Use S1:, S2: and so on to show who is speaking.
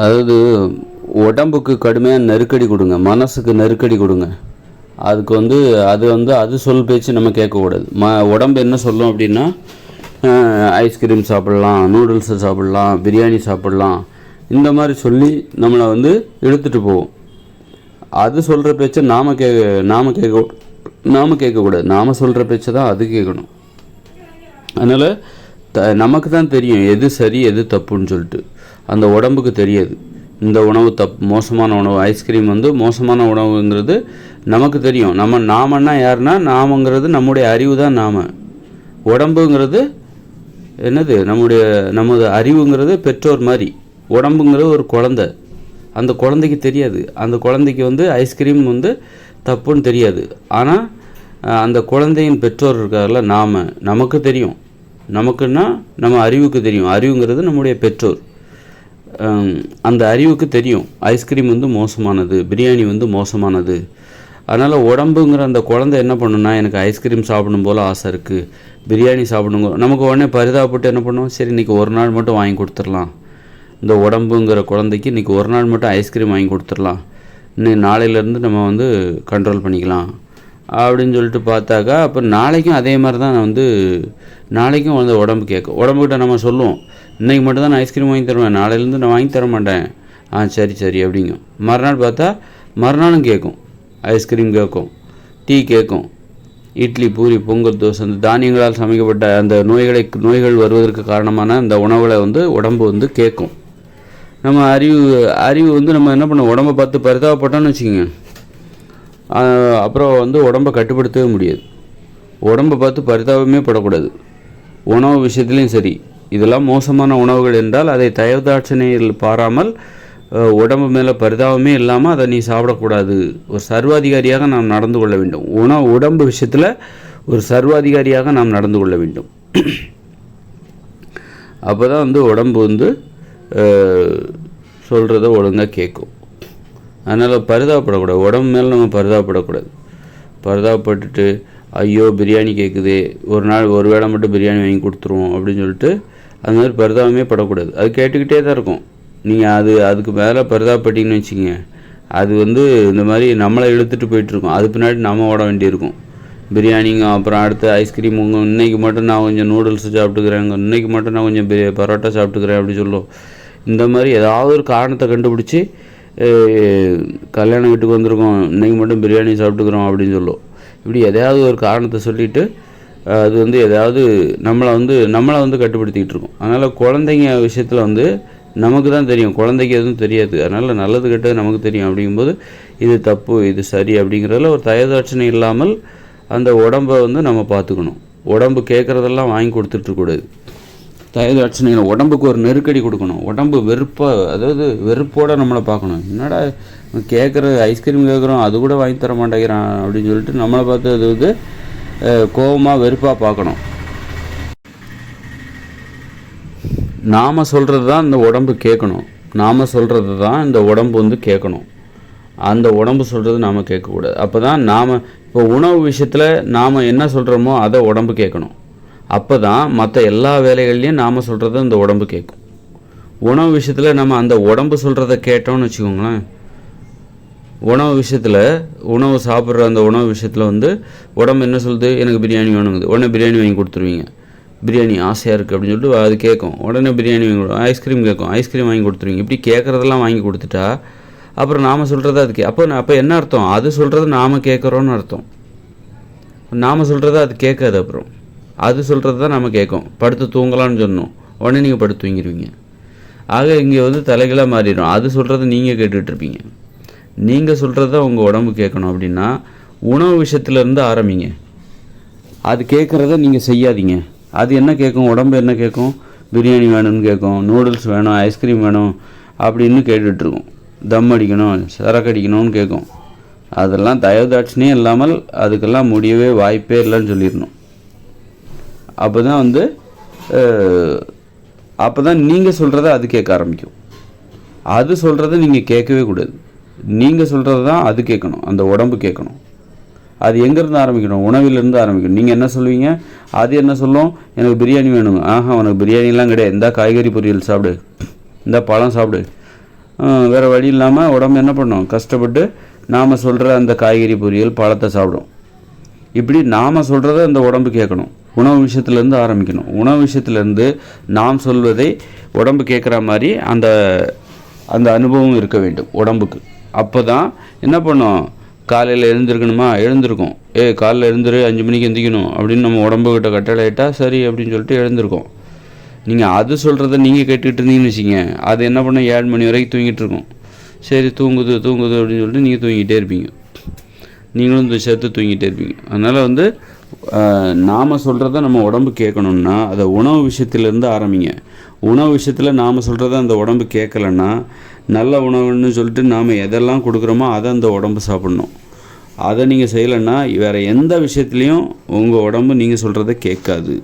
S1: அதாவது உடம்புக்கு கடுமையாக நெருக்கடி கொடுங்க, மனசுக்கு நெருக்கடி கொடுங்க. அதுக்கு அது சொல் பேச்சு நம்ம கேட்கக்கூடாது. உடம்பு என்ன சொல்லும் அப்படின்னா, ஐஸ்கிரீம் சாப்பிட்லாம், நூடுல்ஸை சாப்பிட்லாம், பிரியாணி சாப்பிட்லாம், இந்த மாதிரி சொல்லி நம்மளை இழுத்துட்டு போவோம். அது சொல்கிற பேச்சை நாம் கேட்கக்கூடாது. நாம் சொல்கிற பேச்சை தான் அது கேட்கணும். அதனால் நமக்கு தான் தெரியும் எது சரி எது தப்புன்னு சொல்லிட்டு. அந்த உடம்புக்கு தெரியாது இந்த உணவு மோசமான உணவு. ஐஸ்கிரீம் மோசமான உணவுங்கிறது நமக்கு தெரியும். நாமன்னா யாருன்னா, நாமங்கிறது நம்முடைய அறிவு தான். உடம்புங்கிறது என்னது, நமது அறிவுங்கிறது பெற்றோர் மாதிரி. உடம்புங்கிறது ஒரு குழந்தை. அந்த குழந்தைக்கு தெரியாது. அந்த குழந்தைக்கு ஐஸ்கிரீம் தப்புன்னு தெரியாது. ஆனால் அந்த குழந்தையின் பெற்றோர் இருக்கார்ல, நமக்கு தெரியும். நமக்குன்னா நம்ம அறிவுக்கு தெரியும். அறிவுங்கிறது நம்முடைய பெற்றோர். அந்த அறிவுக்கு தெரியும் ஐஸ்கிரீம் மோசமானது, பிரியாணி மோசமானது. அதனால் உடம்புங்கிற அந்த குழந்தை என்ன பண்ணுன்னா, எனக்கு ஐஸ்கிரீம் சாப்பிடணும் போல் ஆசை இருக்குது, பிரியாணி சாப்பிடுங்க, நமக்கு உடனே பரிதாபப்பட்டு என்ன பண்ணுவோம், சரி இன்றைக்கி ஒரு நாள் மட்டும் வாங்கி கொடுத்துடலாம். இந்த உடம்புங்கிற குழந்தைக்கு இன்றைக்கி ஒரு நாள் மட்டும் ஐஸ்கிரீம் வாங்கி கொடுத்துடலாம், இன்னும் நாளையிலேருந்து நம்ம கண்ட்ரோல் பண்ணிக்கலாம் அப்படின்னு சொல்லிட்டு பார்த்தாக்கா, அப்போ நாளைக்கும் அதே மாதிரி தான் நாளைக்கும் உடம்பு கேட்கும். உடம்புக்கிட்ட நம்ம சொல்லுவோம், இன்றைக்கி மட்டும் தான் நான் ஐஸ்கிரீம் வாங்கி தருவேன், நாளையிலேருந்து நான் வாங்கி தர மாட்டேன். சரி சரி அப்படிங்கும். மறுநாள் பார்த்தா மறுநாளும் கேட்கும், ஐஸ்கிரீம் கேட்கும், டீ கேட்கும், இட்லி, பூரி, பொங்கல், தோசை, அந்த தானியங்களால் சமைக்கப்பட்ட அந்த நோய்கள் வருவதற்கு காரணமான அந்த உணவுகளை உடம்பு கேட்கும். நம்ம அறிவு நம்ம என்ன பண்ணோம், உடம்பை பார்த்து பரிதாபப்பட்டோன்னு வச்சுக்கோங்க, அப்புறம் உடம்பை கட்டுப்படுத்தவே முடியாது. உடம்பை பார்த்து பரிதாபமே படக்கூடாது. உணவு விஷயத்துலேயும் சரி, இதெல்லாம் மோசமான உணவுகள் என்றால் அதை தயவுதாட்சணையில் பாராமல், உடம்பு மேலே பரிதாபமே இல்லாமல் அதை நீ சாப்பிடக்கூடாது. ஒரு சர்வாதிகாரியாக நாம் நடந்து கொள்ள வேண்டும். உடம்பு விஷயத்தில் ஒரு சர்வாதிகாரியாக நாம் நடந்து கொள்ள வேண்டும். அப்போ தான் உடம்பு சொல்கிறத ஒழுங்காக கேட்கும். அதனால் பரிதாபப்படக்கூடாது. உடம்பு மேலே நம்ம பரிதாபப்படக்கூடாது. பரிதாபப்பட்டுட்டு ஐயோ பிரியாணி கேட்குது, ஒரு வேளை மட்டும் பிரியாணி வாங்கி கொடுத்துருவோம் அப்படின்னு சொல்லிட்டு அது மாதிரி பரிதாபமே படக்கூடாது. அது கேட்டுக்கிட்டே தான் இருக்கும். நீங்கள் அதுக்கு மேலே பரிதாபப்பட்டீங்கன்னு வச்சுக்கோங்க, அது இந்த மாதிரி நம்மளை இழுத்துட்டு போயிட்டுருக்கோம். அது பின்னாடி நம்ம ஓட வேண்டியிருக்கும். பிரியாணிங்க, அப்புறம் அடுத்து ஐஸ்கிரீம், இன்றைக்கி மட்டும் நான் கொஞ்சம் நூடுல்ஸ் சாப்பிட்டுக்கிறேங்க, இன்றைக்கி மட்டும் நான் கொஞ்சம் பரோட்டா சாப்பிட்டுக்கிறேன் அப்படின்னு சொல்லும். இந்த மாதிரி ஏதாவது ஒரு காரணத்தை கண்டுபிடிச்சி, கல்யாண வீட்டுக்கு வந்திருக்கோம், இன்றைக்கி மட்டும் பிரியாணி சாப்பிட்டுக்கிறோம் அப்படின்னு சொல்லும். இப்படி எதையாவது ஒரு காரணத்தை சொல்லிவிட்டு அது எதையாவது நம்மளை கட்டுப்படுத்திக்கிட்டு இருக்கோம். அதனால் குழந்தைங்க விஷயத்தில் நமக்கு தான் தெரியும், குழந்தைக்கு எதுவும் தெரியாது. அதனால் நல்லது கெட்டது நமக்கு தெரியும். அப்படிங்கும்போது இது தப்பு இது சரி அப்படிங்கிறதுல ஒரு தயதாட்சணை இல்லாமல் அந்த உடம்பை நம்ம பார்த்துக்கணும். உடம்பு கேட்குறதெல்லாம் வாங்கி கொடுத்துட்ருக்கூடாது. தயதாட்சணையில் உடம்புக்கு ஒரு நெருக்கடி கொடுக்கணும். உடம்பு வெறுப்போடு நம்மளை பார்க்கணும். என்னடா கேட்குற ஐஸ்கிரீம் கேட்குறோம், அது கூட வாங்கி தர மாட்டேங்கிறான் அப்படின்னு சொல்லிட்டு நம்மளை பார்த்து அது கோபமாக வெறுப்பாக பார்க்கணும். நாம் சொல்கிறது தான் இந்த உடம்பு கேட்கணும். நாம் சொல்கிறது தான் இந்த உடம்பு கேட்கணும். அந்த உடம்பு சொல்கிறது நாம் கேட்கக்கூடாது. அப்போ தான் இப்போ உணவு விஷயத்தில் நாம் என்ன சொல்கிறோமோ அதை உடம்பு கேட்கணும். அப்போ தான் மற்ற எல்லா வேலைகள்லையும் நாம் சொல்கிறத இந்த உடம்பு கேட்கும். உணவு விஷயத்தில் நம்ம அந்த உடம்பு சொல்கிறத கேட்டோம்னு வச்சுக்கோங்களேன், உணவு சாப்பிட்ற அந்த உணவு விஷயத்தில் உடம்பு என்ன சொல்லுது, எனக்கு பிரியாணி வேணுங்குது, உடனே பிரியாணி வாங்கி கொடுத்துருவீங்க. பிரியாணி ஆசையாக இருக்குது அப்படின்னு சொல்லிட்டு அது கேட்கும், உடனே பிரியாணி வாங்கி ஐஸ்கிரீம் கேட்கும், ஐஸ்கிரீம் வாங்கி கொடுத்துருவீங்க. இப்படி கேட்குறதெல்லாம் வாங்கி கொடுத்துட்டா அப்புறம் நாம் சொல்கிறத அது அப்போ என்ன அர்த்தம், அது சொல்கிறது நாம் கேட்குறோன்னு அர்த்தம். நாம் சொல்கிறத அது கேட்காது. அப்புறம் அது சொல்கிறது தான் நாம் கேட்கும். படுத்து தூங்கலான்னு சொன்னோம், உடனே நீங்கள் படுத்து தூங்கிடுவீங்க. ஆக இங்கே தலைகளாக மாறிடும். அது சொல்கிறத நீங்கள் கேட்டுட்ருப்பீங்க. நீங்கள் சொல்கிறது தான் உங்கள் உடம்பு கேட்கணும். அப்படின்னா உணவு விஷயத்துலேருந்து ஆரம்பிங்க. அது கேட்குறத நீங்கள் செய்யாதீங்க. அது என்ன கேட்கும், உடம்பு என்ன கேட்கும், பிரியாணி வேணும்னு கேட்கும், நூடுல்ஸ் வேணும், ஐஸ்கிரீம் வேணும் அப்படின்னு கேட்டுட்ருக்கோம். தம் அடிக்கணும், சரக்கு அடிக்கணும்னு கேட்கும். அதெல்லாம் தயவுதாட்சணே இல்லாமல் அதுக்கெல்லாம் முடியவே வாய்ப்பே இல்லைன்னு சொல்லிடணும். அப்போ தான் நீங்கள் சொல்கிறத அது கேட்க ஆரம்பிக்கும். அது சொல்கிறத நீங்கள் கேட்கவே கூடாது. நீங்கள் சொல்கிறது தான் அது கேட்கணும், அந்த உடம்பு கேட்கணும். அது எங்கேருந்து ஆரம்பிக்கணும், உணவிலேருந்து ஆரம்பிக்கணும். நீங்கள் என்ன சொல்லுவீங்க, அது என்ன சொல்லும், எனக்கு பிரியாணி வேணுங்க. உனக்கு பிரியாணிலாம் கிடையாது, இந்த காய்கறி பொரியல் சாப்பிடு, இந்த பழம் சாப்பிடு, வேறு வழி இல்லாமல் உடம்பு என்ன பண்ணும், கஷ்டப்பட்டு நாம் சொல்கிற அந்த காய்கறி பொரியல் பழத்தை சாப்பிடும். இப்படி நாம் சொல்கிறத அந்த உடம்பு கேட்கணும். உணவு விஷயத்துலேருந்து ஆரம்பிக்கணும். உணவு விஷயத்துலேருந்து நாம் சொல்வதை உடம்பு கேட்குற மாதிரி அந்த அந்த அனுபவம் இருக்க வேண்டும் உடம்புக்கு. அப்போ தான் என்ன பண்ணும், காலையில் எழுந்திருக்கணுமா, எழுந்திருக்கும். காலையில் எழுந்துரு, 5 மணிக்கு எந்திக்கணும் அப்படின்னு நம்ம உடம்புக்கிட்ட கட்டளை இட்டால் சரி அப்படின்னு சொல்லிட்டு எழுந்திருக்கோம். நீங்கள் அது சொல்கிறத நீங்கள் கேட்டுக்கிட்டு இருந்தீங்கன்னு வச்சிங்க, அது என்ன பண்ண 7 மணி வரைக்கும் தூங்கிட்டு இருக்கோம். சரி தூங்குது அப்படின்னு சொல்லிட்டு நீங்கள் தூங்கிட்டே இருப்பீங்க. நீங்களும் சேர்த்து தூங்கிட்டே இருப்பீங்க. அதனால் நாம் சொல்கிறத நம்ம உடம்பு கேட்கணுன்னா அதை உணவு விஷயத்துலேருந்து ஆரம்பிங்க. உணவு விஷயத்தில் நாம் சொல்கிறத அந்த உடம்பு கேட்கலன்னா, நல்ல உணவுன்னு சொல்லிட்டு நாம் எதெல்லாம் கொடுக்குறோமோ அதை அந்த உடம்பு சாப்பிட்ணும். அதை நீங்கள் செய்யலைன்னா வேறு எந்த விஷயத்துலையும் உங்கள் உடம்பு நீங்கள் சொல்கிறத கேட்காது.